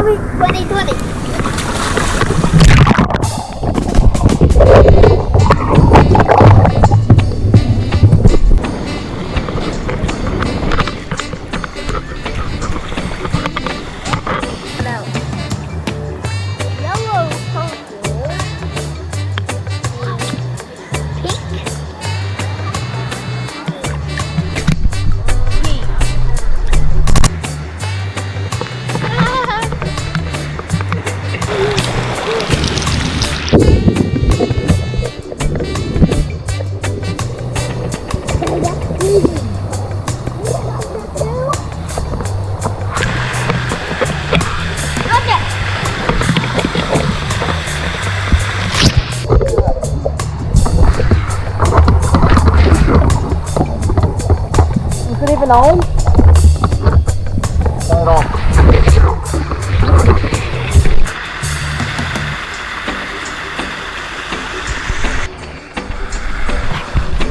2020. Yellow, purple, pink, green. Is it even on? Turn it off.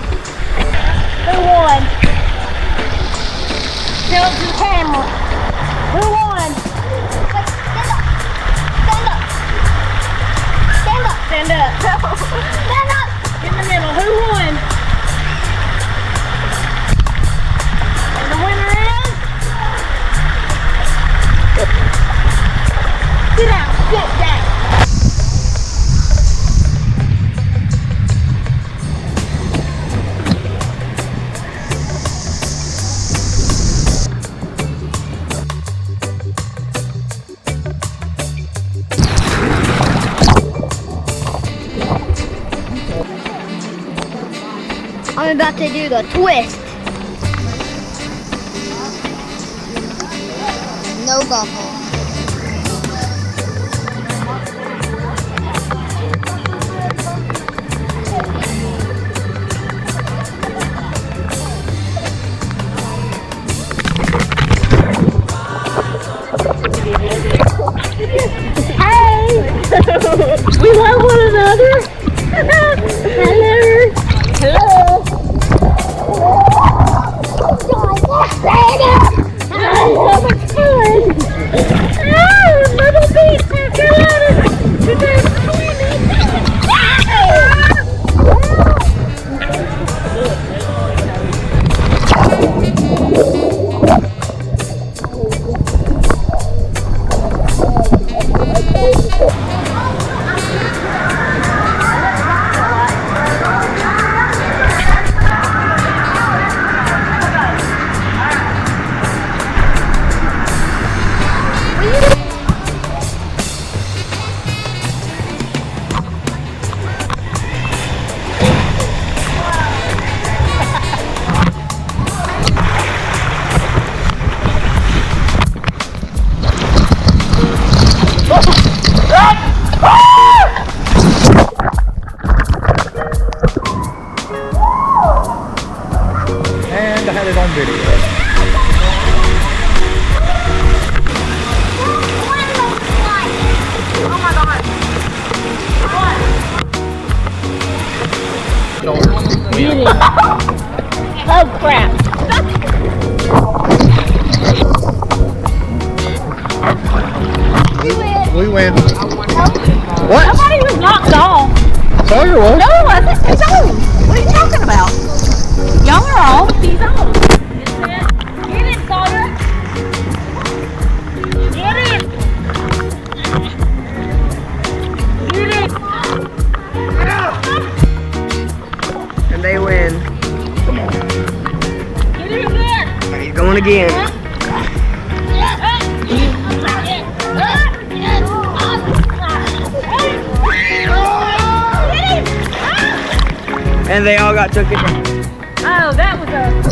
Who won? Tell it to the camera. Who won? Wait, stand up. Stand up. Stand up. Stand up. Stand up. In the middle. Who won? And the winner is? Sit down. Sit down. I'm about to do the twist. No bubble. Hey! We love one another. Hello. Hello. Oh, it's fun. Oh, Myrtle Beach, South Carolina. Today, And I had it on video. oh crap. We win. What? Somebody was knocked off. Sawyer was. No, I think he's on. What are you talking about? Y'all are off. He's on. Get it, Sawyer. Get it. Get it. And they win. Get it again. He's going again. And they all got took it down. Oh, that was a...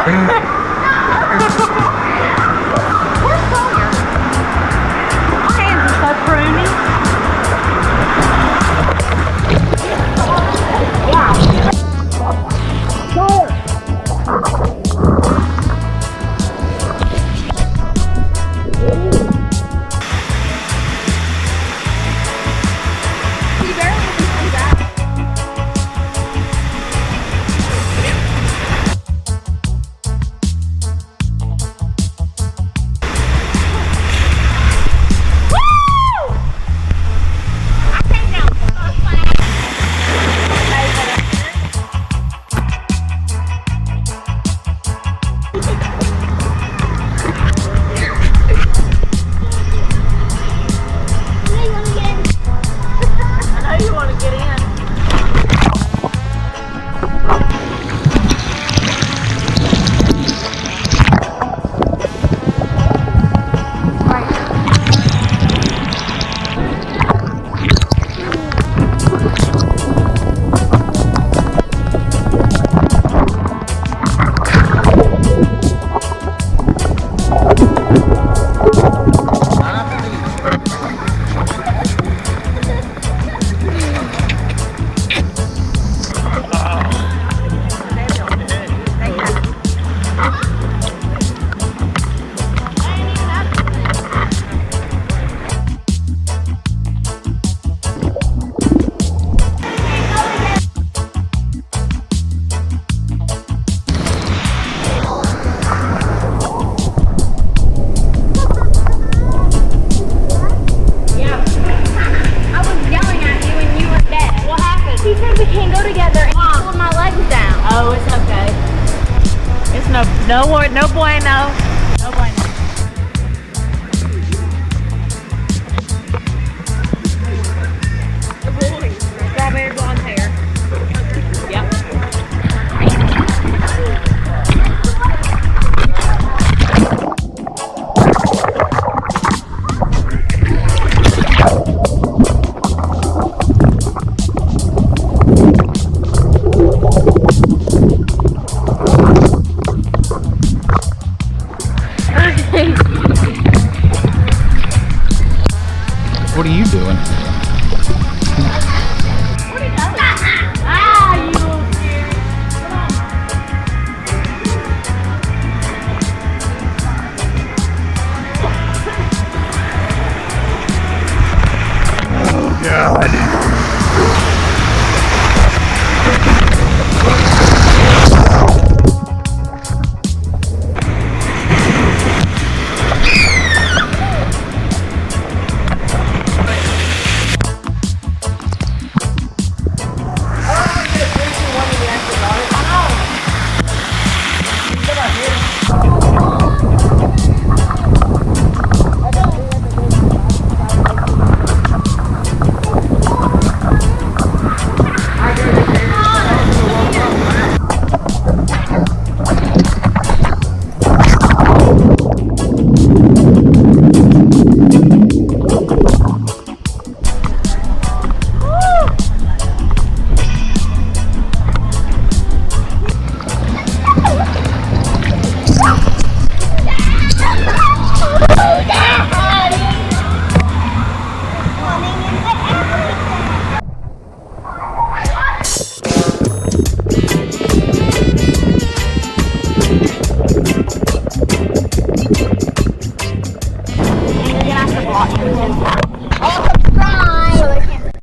My hands are so pruny. No bueno.